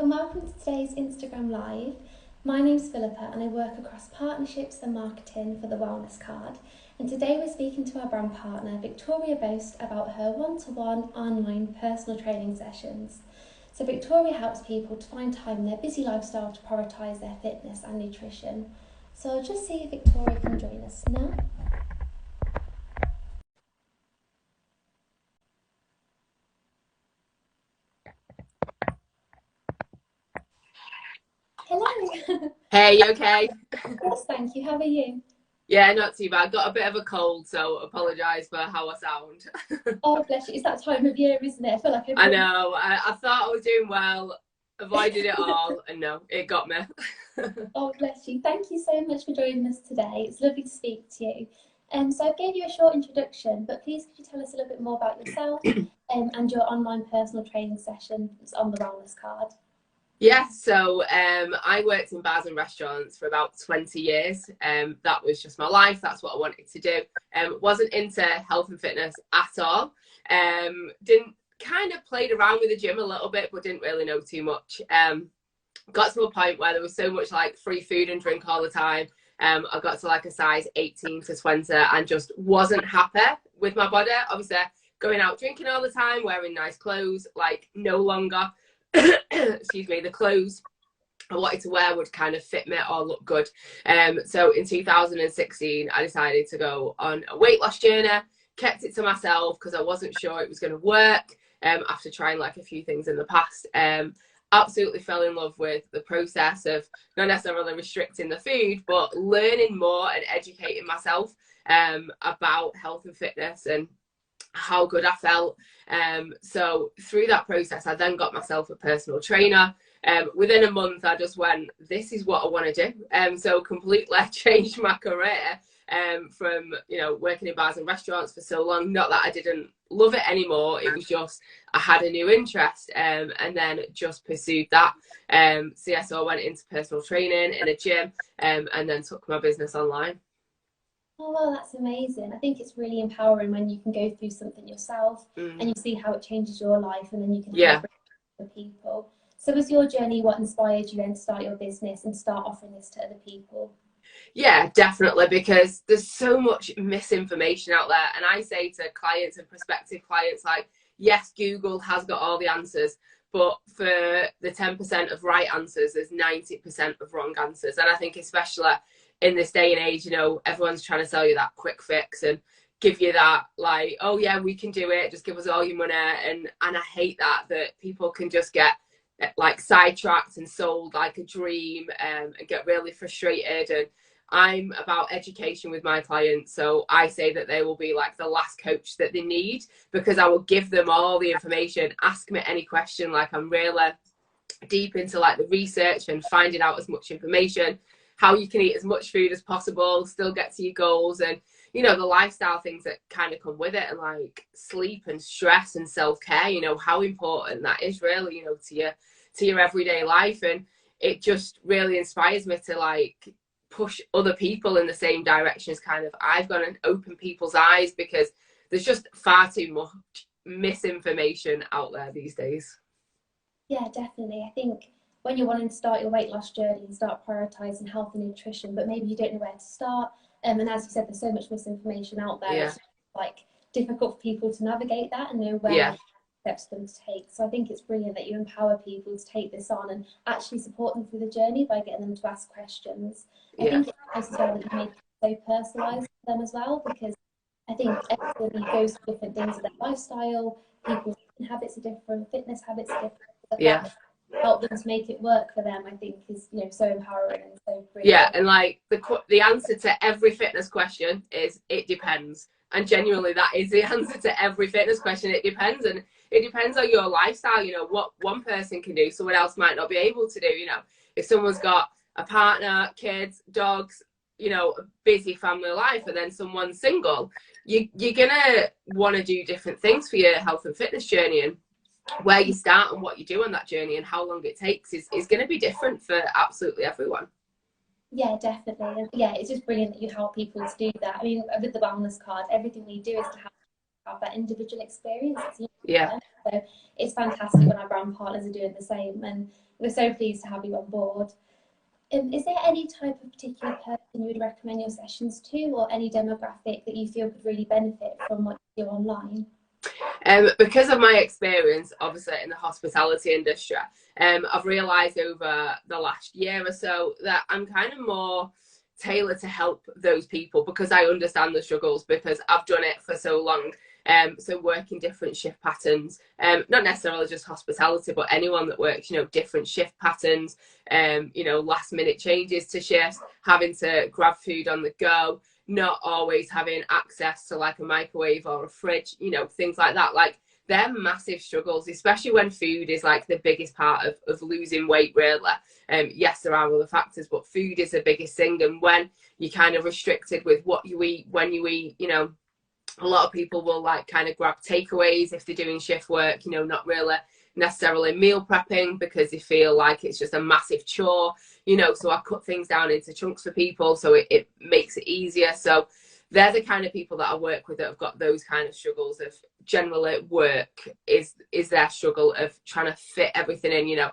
and welcome to today's Instagram Live. My name's Philippa and I work across partnerships and marketing for the Wellness Card. And today we're speaking to our brand partner, Victoria Boast, about her one-to-one online personal training sessions. So Victoria helps people to find time in their busy lifestyle to prioritise their fitness and nutrition. So I'll just see if Victoria can join us now. Hello. Hey, you okay? Yes, thank you. How are you? Yeah, not too bad. Got a bit of a cold, so apologise for how I sound. Oh, bless you. It's that time of year, isn't it? I feel like I everyone... know. I thought I was doing well, avoided it all, and no, it got me. Oh, bless you. Thank you so much for joining us today. It's lovely to speak to you. So I gave you a short introduction, but please could you tell us a little bit more about yourself and your online personal training sessions on the Wellness Card? Yeah, so I worked in bars and restaurants for about 20 years. That was just my life. That's what I wanted to do. Wasn't into health and fitness at all. Didn't kind of played around with the gym a little bit, but didn't really know too much. Got to a point where there was so much like free food and drink all the time. I got to like a size 18 to 20 and just wasn't happy with my body. Obviously, going out drinking all the time, wearing nice clothes, like no longer, excuse me, the clothes I wanted to wear would kind of fit me or look good. So in 2016, I decided to go on a weight loss journey, kept it to myself because I wasn't sure it was going to work after trying like a few things in the past. Absolutely fell in love with the process of not necessarily restricting the food, but learning more and educating myself about health and fitness and how good I felt. So through that process, I then got myself a personal trainer. Within a month, I just went, this is what I want to do. So completely changed my career from, you know, working in bars and restaurants for so long. Not that I didn't love it anymore. It was just, I had a new interest and then just pursued that. So I went into personal training in a gym and then took my business online. Oh, well, that's amazing. I think it's really empowering when you can go through something yourself and you see how it changes your life and then you can help other people. So was your journey what inspired you then to start your business and start offering this to other people? Yeah, definitely, because there's so much misinformation out there. And I say to clients and prospective clients, like, yes, Google has got all the answers, but for the 10% of right answers, there's 90% of wrong answers. And I think especially in this day and age, you know, everyone's trying to sell you that quick fix and give you that like, oh yeah, we can do it, just give us all your money. And I hate that people can just get like sidetracked and sold like a dream and get really frustrated. And I'm about education with my clients, so I say that they will be like the last coach that they need, because I will give them all the information. Ask me any question. Like, I'm really deep into like the research and finding out as much information, how you can eat as much food as possible, still get to your goals, and you know, the lifestyle things that kind of come with it, and like sleep and stress and self-care, you know, how important that is really, you know, to your everyday life. And it just really inspires me to like push other people in the same direction as kind of I've gone, and open people's eyes, because there's just far too much misinformation out there these days. Yeah, definitely. I think when you're wanting to start your weight loss journey and start prioritizing health and nutrition, but maybe you don't know where to start. And as you said, there's so much misinformation out there. Yeah. It's like difficult for people to navigate that and know where steps for them to take. So I think it's brilliant that you empower people to take this on and actually support them through the journey by getting them to ask questions. I think it's nice as well that you make it so personalised for them as well, because I think everybody goes through different things with their lifestyle, people's habits are different, fitness habits are different. Yeah. Help them to make it work for them, I think is, you know, so empowering and so brilliant. Yeah, and like the answer to every fitness question is it depends. And genuinely that is the answer to every fitness question. It depends, and it depends on your lifestyle. You know, what one person can do, someone else might not be able to do. You know, if someone's got a partner, kids, dogs, you know, a busy family life, and then someone's single, you're gonna want to do different things for your health and fitness journey. And where you start and what you do on that journey and how long it takes is going to be different for absolutely everyone. Yeah, definitely. And yeah, it's just brilliant that you help people to do that. I mean, with the Wellness Card, everything we do is to help have that individual experience. Yeah. So it's fantastic when our brand partners are doing the same, and we're so pleased to have you on board. Is there any type of particular person you would recommend your sessions to, or any demographic that you feel could really benefit from what you do online? Because of my experience, obviously, in the hospitality industry, I've realised over the last year or so that I'm kind of more tailored to help those people because I understand the struggles, because I've done it for so long. So working different shift patterns, not necessarily just hospitality, but anyone that works, different shift patterns, last minute changes to shifts, having to grab food on the go, not always having access to like a microwave or a fridge, things like that. Like, they're massive struggles, especially when food is like the biggest part of losing weight, really. Yes, there are other factors, but food is the biggest thing. And when you're kind of restricted with what you eat, when you eat, a lot of people will like kind of grab takeaways if they're doing shift work, not really necessarily meal prepping because they feel like it's just a massive chore, so I cut things down into chunks for people so it makes it easier. So they're the kind of people that I work with that have got those kind of struggles of generally work is their struggle of trying to fit everything in.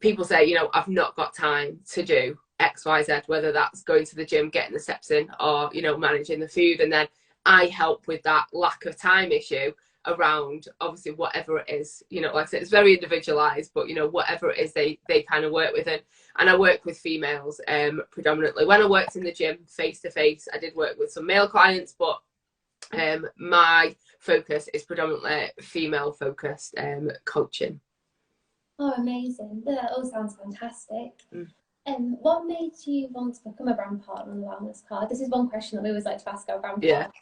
People say, I've not got time to do XYZ, whether that's going to the gym, getting the steps in, or, managing the food. And then I help with that lack of time issue around obviously whatever it is, like I said, it's very individualized, but whatever it is they kind of work with. And I work with females predominantly. When I worked in the gym face to face, I did work with some male clients, but my focus is predominantly female focused coaching. Oh, amazing. That all sounds fantastic. What made you want to become a brand partner on the Wellness Card? This is one question that we always like to ask our brand partners.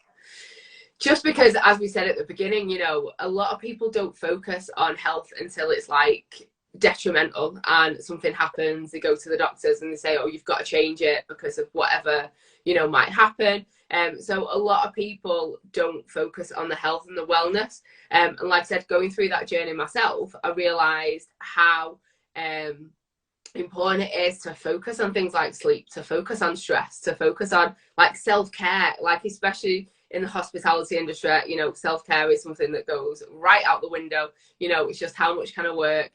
Just because, as we said at the beginning, a lot of people don't focus on health until it's like detrimental and something happens. They go to the doctors and they say, oh, you've got to change it because of whatever, might happen. So a lot of people don't focus on the health and the wellness. And like I said, going through that journey myself, I realised how important it is to focus on things like sleep, to focus on stress, to focus on like self-care, like especially in the hospitality industry, self-care is something that goes right out the window. It's just how much can I work,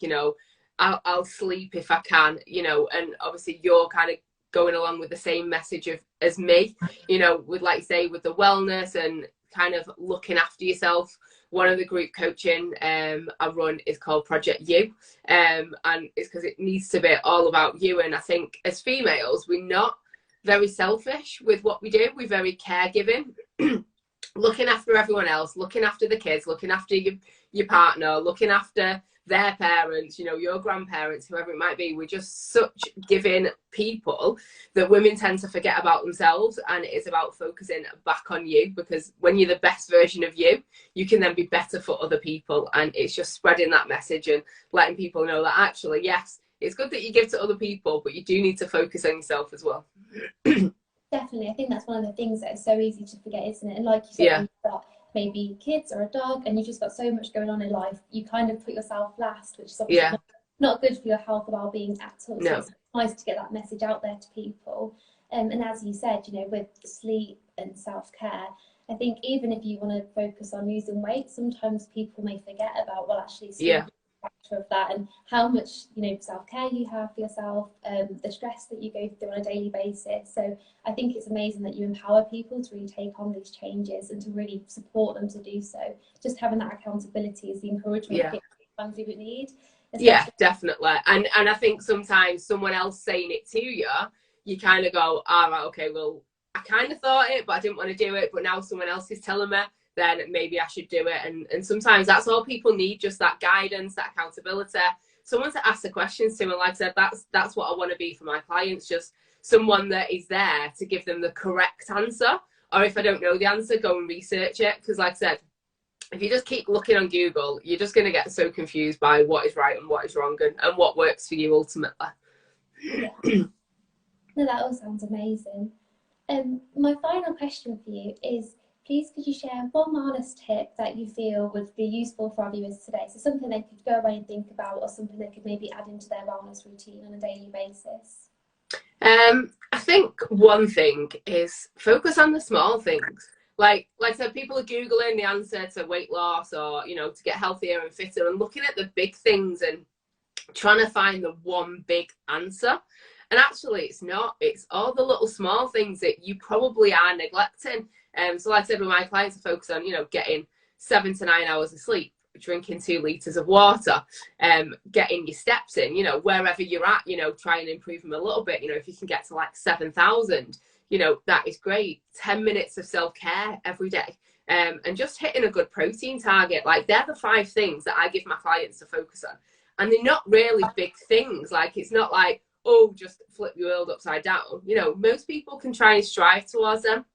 I'll sleep if I can, and obviously you're kind of going along with the same message as me, with like say with the wellness and kind of looking after yourself. One of the group coaching I run is called Project You, and it's because it needs to be all about you. And I think as females, we're not very selfish with what we do. We're very caregiving, looking after everyone else, looking after the kids, looking after your partner, looking after their parents, your grandparents, whoever it might be. We're just such giving people that women tend to forget about themselves, and it's about focusing back on you, because when you're the best version of you, you can then be better for other people. And it's just spreading that message and letting people know that actually, yes, it's good that you give to other people, but you do need to focus on yourself as well. Definitely. I think that's one of the things that is so easy to forget, isn't it? And like you said, when you've got maybe kids or a dog and you've just got so much going on in life, you kind of put yourself last, which is obviously not good for your health or well-being at all. So it's nice to get that message out there to people. And as you said, with sleep and self-care, I think even if you want to focus on losing weight, sometimes people may forget about, well, actually sleep factor of that, and how much self-care you have for yourself, the stress that you go through on a daily basis. So I think it's amazing that you empower people to really take on these changes and to really support them to do so. Just having that accountability is the encouragement that sometimes we would need. Yeah, definitely. And I think sometimes someone else saying it to you, you kind of go, all right, okay, well, I kind of thought it, but I didn't want to do it, but now someone else is telling me, then maybe I should do it. And sometimes that's all people need, just that guidance, that accountability, someone to ask the questions to. And like I said, that's what I want to be for my clients, just someone that is there to give them the correct answer. Or if I don't know the answer, go and research it. Because like I said, if you just keep looking on Google, you're just going to get so confused by what is right and what is wrong, and what works for you ultimately. No, that all sounds amazing. My final question for you is, please could you share one wellness tip that you feel would be useful for our viewers today? So something they could go away and think about, or something they could maybe add into their wellness routine on a daily basis. I think one thing is focus on the small things. like I said, people are Googling the answer to weight loss or, you know, to get healthier and fitter, and looking at the big things and trying to find the one big answer. And actually it's not, it's all the little small things that you probably are neglecting. So like I said, with my clients, I focus on, you know, getting 7 to 9 hours of sleep, drinking 2 litres of water, getting your steps in, you know, wherever you're at, you know, try and improve them a little bit. You know, if you can get to like 7,000, you know, that is great. 10 minutes of self-care every day. And just hitting a good protein target. Like, they're the 5 things that I give my clients to focus on. And they're not really big things. Like, it's not like, oh, just flip your world upside down. You know, most people can try and strive towards them.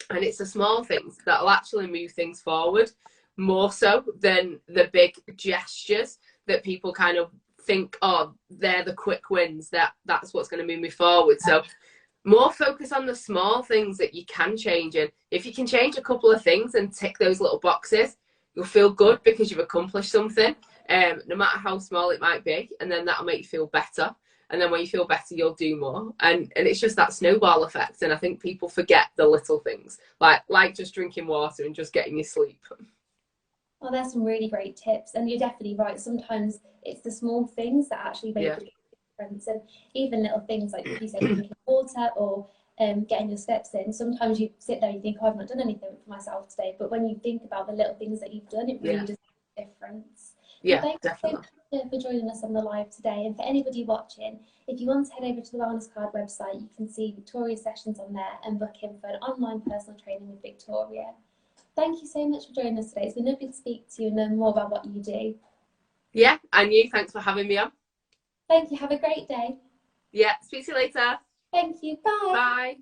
And it's the small things that'll actually move things forward more so than the big gestures that people kind of think, oh, they're the quick wins, that's what's going to move me forward. So more focus on the small things that you can change. And if you can change a couple of things and tick those little boxes, you'll feel good because you've accomplished something, no matter how small it might be. And then that'll make you feel better. And then when you feel better, you'll do more. And it's just that snowball effect. And I think people forget the little things, like just drinking water and just getting your sleep. Well, there's some really great tips. And you're definitely right. Sometimes it's the small things that actually make a big difference. And even little things like you said, drinking water or getting your steps in. Sometimes you sit there and you think, oh, I've not done anything for myself today. But when you think about the little things that you've done, it really does make a difference. Yeah, thank definitely. you for joining us on the live today. And for anybody watching, if you want to head over to the Wellness Card website, you can see Victoria's sessions on there and book in for an online personal training with Victoria. Thank you so much for joining us today. It's been lovely to speak to you and learn more about what you do. Yeah, and you, thanks for having me on. Thank you. Have a great day. Yeah, speak to you later. Thank you. Bye. Bye.